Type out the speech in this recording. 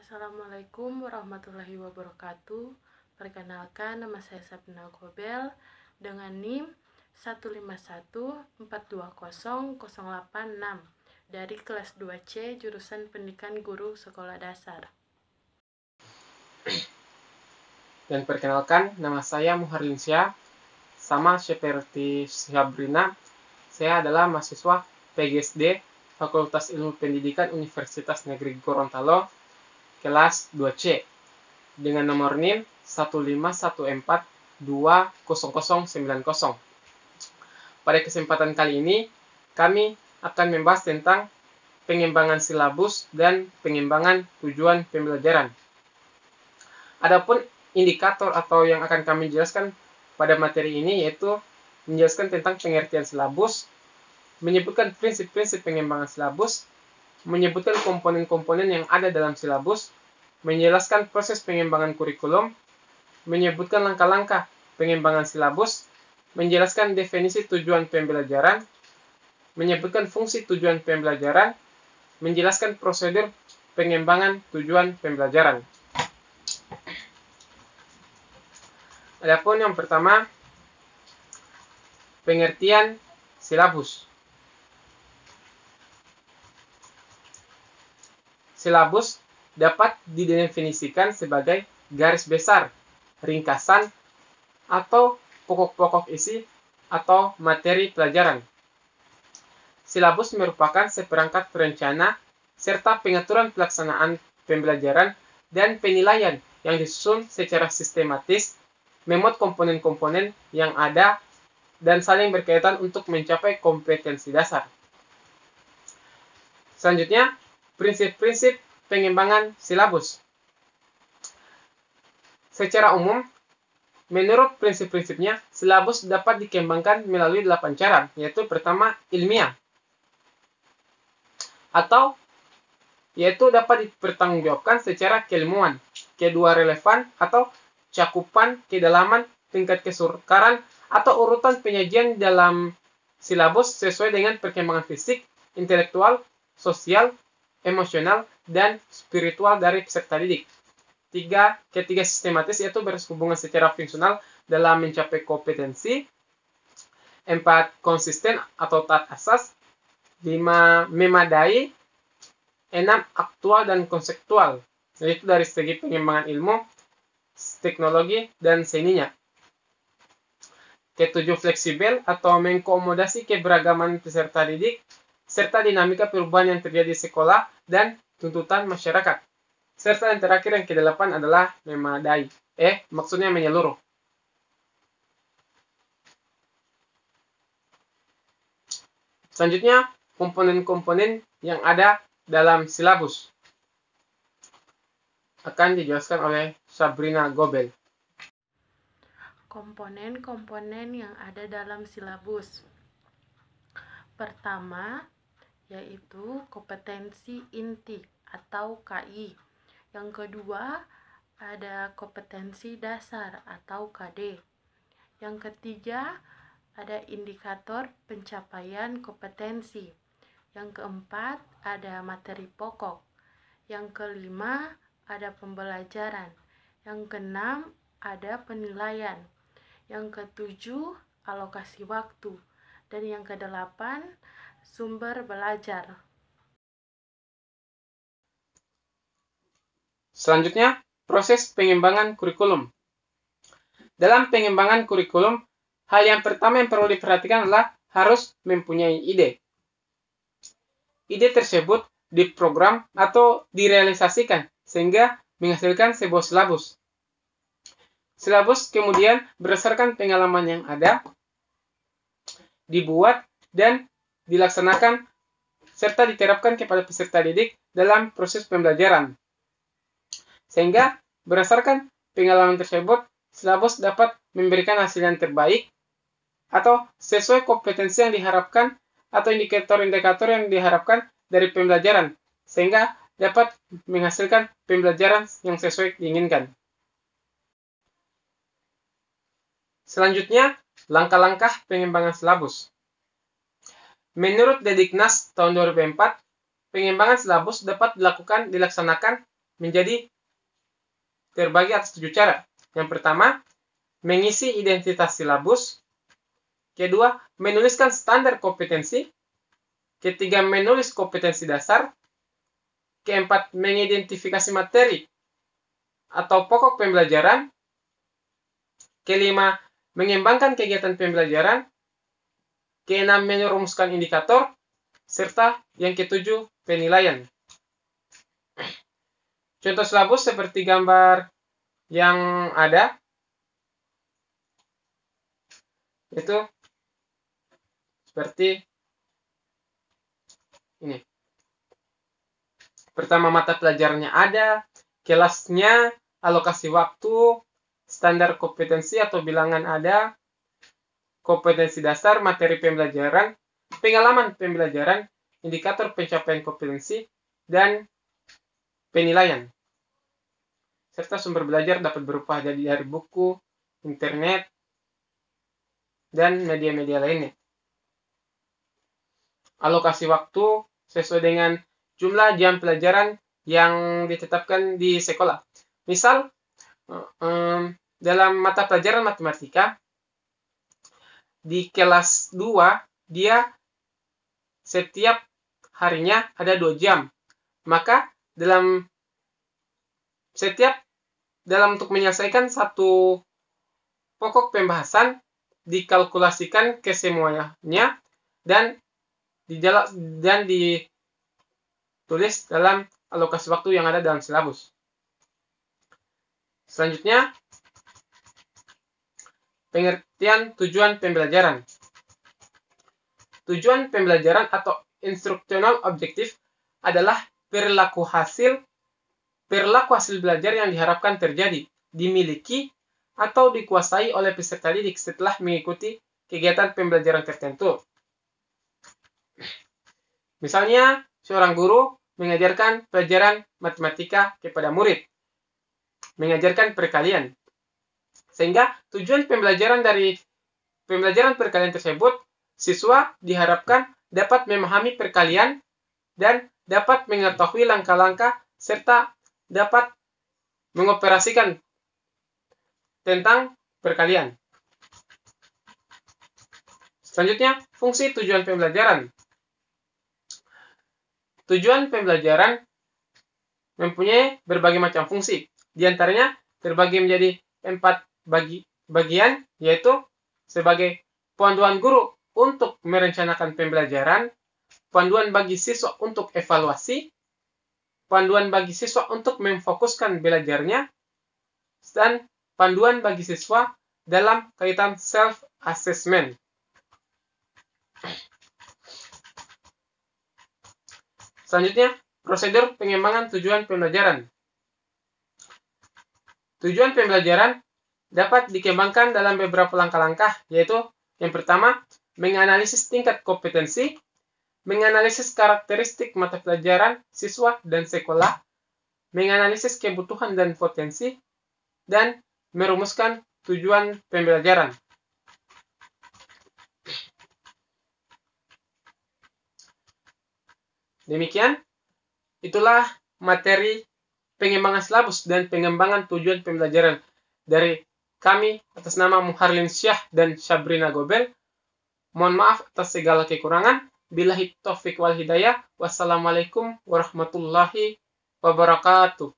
Assalamualaikum warahmatullahi wabarakatuh. Perkenalkan, nama saya Sabrina Gobel dengan NIM 151420086 dari kelas 2C jurusan Pendidikan Guru Sekolah Dasar. Dan perkenalkan, nama saya Muharlinsyah. Sama seperti Sabrina, saya adalah mahasiswa PGSD Fakultas Ilmu Pendidikan Universitas Negeri Gorontalo kelas 2C dengan nomor NIM 151420090. Pada kesempatan kali ini, kami akan membahas tentang pengembangan silabus dan pengembangan tujuan pembelajaran. Adapun indikator atau yang akan kami jelaskan pada materi ini yaitu menjelaskan tentang pengertian silabus, menyebutkan prinsip-prinsip pengembangan silabus, menyebutkan komponen-komponen yang ada dalam silabus, menjelaskan proses pengembangan kurikulum, menyebutkan langkah-langkah pengembangan silabus, menjelaskan definisi tujuan pembelajaran, menyebutkan fungsi tujuan pembelajaran, menjelaskan prosedur pengembangan tujuan pembelajaran. Adapun yang pertama, pengertian silabus. Silabus dapat didefinisikan sebagai garis besar, ringkasan, atau pokok-pokok isi atau materi pelajaran. Silabus merupakan seperangkat rencana serta pengaturan pelaksanaan pembelajaran dan penilaian yang disusun secara sistematis, memuat komponen-komponen yang ada dan saling berkaitan untuk mencapai kompetensi dasar. Selanjutnya, prinsip-prinsip pengembangan silabus. Secara umum, menurut prinsip-prinsipnya, silabus dapat dikembangkan melalui 8 cara, yaitu pertama, ilmiah. Yaitu dapat dipertanggungjawabkan secara keilmuan. Kedua, relevan atau cakupan, kedalaman, tingkat kesukaran, atau urutan penyajian dalam silabus sesuai dengan perkembangan fisik, intelektual, sosial, emosional, dan spiritual dari peserta didik. Ketiga, sistematis yaitu berhubungan secara fungsional dalam mencapai kompetensi. 4, konsisten atau taat asas. 5, memadai. 6, aktual dan konseptual, yaitu dari segi pengembangan ilmu, teknologi, dan seninya. 7, fleksibel atau mengakomodasi keberagaman peserta didik serta dinamika perubahan yang terjadi di sekolah dan tuntutan masyarakat. Serta yang terakhir yang ke-8 adalah memadai. Maksudnya menyeluruh. Selanjutnya, komponen-komponen yang ada dalam silabus akan dijelaskan oleh Sabrina Gobel. Komponen-komponen yang ada dalam silabus. Pertama, yaitu kompetensi inti atau KI. Yang kedua, ada kompetensi dasar atau KD. Yang ketiga, ada indikator pencapaian kompetensi. Yang keempat, ada materi pokok. Yang kelima, ada pembelajaran. Yang keenam, ada penilaian. Yang ketujuh, alokasi waktu. Dan yang kedelapan, sumber belajar. Selanjutnya, proses pengembangan kurikulum. Dalam pengembangan kurikulum, hal yang pertama yang perlu diperhatikan adalah harus mempunyai ide. Ide tersebut diprogram atau direalisasikan sehingga menghasilkan sebuah silabus. Silabus kemudian berdasarkan pengalaman yang ada, dibuat dan dilaksanakan serta diterapkan kepada peserta didik dalam proses pembelajaran. Sehingga berdasarkan pengalaman tersebut, silabus dapat memberikan hasil yang terbaik atau sesuai kompetensi yang diharapkan atau indikator-indikator yang diharapkan dari pembelajaran, sehingga dapat menghasilkan pembelajaran yang sesuai diinginkan. Selanjutnya, langkah-langkah pengembangan silabus. Menurut Dediknas tahun 2004, pengembangan silabus dapat dilaksanakan menjadi terbagi atas 7 cara. Yang pertama, mengisi identitas silabus. Kedua, menuliskan standar kompetensi. Ketiga, menulis kompetensi dasar. Keempat, mengidentifikasi materi atau pokok pembelajaran. Kelima, mengembangkan kegiatan pembelajaran. Keenam, merumuskan indikator. Serta yang ketujuh, penilaian. Contoh silabus seperti gambar yang ada. Itu seperti ini. Pertama, mata pelajarannya ada, kelasnya, alokasi waktu, standar kompetensi atau bilangan ada, kompetensi dasar, materi pembelajaran, pengalaman pembelajaran, indikator pencapaian kompetensi, dan penilaian. Serta sumber belajar dapat berupa dari buku, internet, dan media-media lainnya. Alokasi waktu sesuai dengan jumlah jam pelajaran yang ditetapkan di sekolah. Misal, dalam mata pelajaran matematika, di kelas 2, dia setiap harinya ada 2 jam. Maka untuk menyelesaikan satu pokok pembahasan, dikalkulasikan ke semuanya dan ditulis dalam alokasi waktu yang ada dalam silabus. Selanjutnya, pengertian tujuan pembelajaran. Tujuan pembelajaran atau instructional objective adalah perilaku hasil belajar yang diharapkan terjadi, dimiliki, atau dikuasai oleh peserta didik setelah mengikuti kegiatan pembelajaran tertentu. Misalnya, seorang guru mengajarkan pelajaran matematika kepada murid, mengajarkan perkalian. Sehingga tujuan pembelajaran dari pembelajaran perkalian tersebut, siswa diharapkan dapat memahami perkalian dan dapat mengetahui langkah-langkah serta dapat mengoperasikan tentang perkalian. Selanjutnya, fungsi tujuan pembelajaran. Tujuan pembelajaran mempunyai berbagai macam fungsi. Di antaranya terbagi menjadi 4 bagian, yaitu sebagai panduan guru untuk merencanakan pembelajaran, panduan bagi siswa untuk evaluasi, panduan bagi siswa untuk memfokuskan belajarnya, dan panduan bagi siswa dalam kaitan self-assessment. Selanjutnya, prosedur pengembangan tujuan pembelajaran. Tujuan pembelajaran dapat dikembangkan dalam beberapa langkah-langkah, yaitu yang pertama, menganalisis tingkat kompetensi, menganalisis karakteristik mata pelajaran siswa dan sekolah, menganalisis kebutuhan dan potensi, dan merumuskan tujuan pembelajaran. Demikian, itulah materi pengembangan silabus dan pengembangan tujuan pembelajaran dari kami atas nama Muharlin Syah dan Sabrina Gobel. Mohon maaf atas segala kekurangan. Billahi taufiq wal hidayah. Wassalamualaikum warahmatullahi wabarakatuh.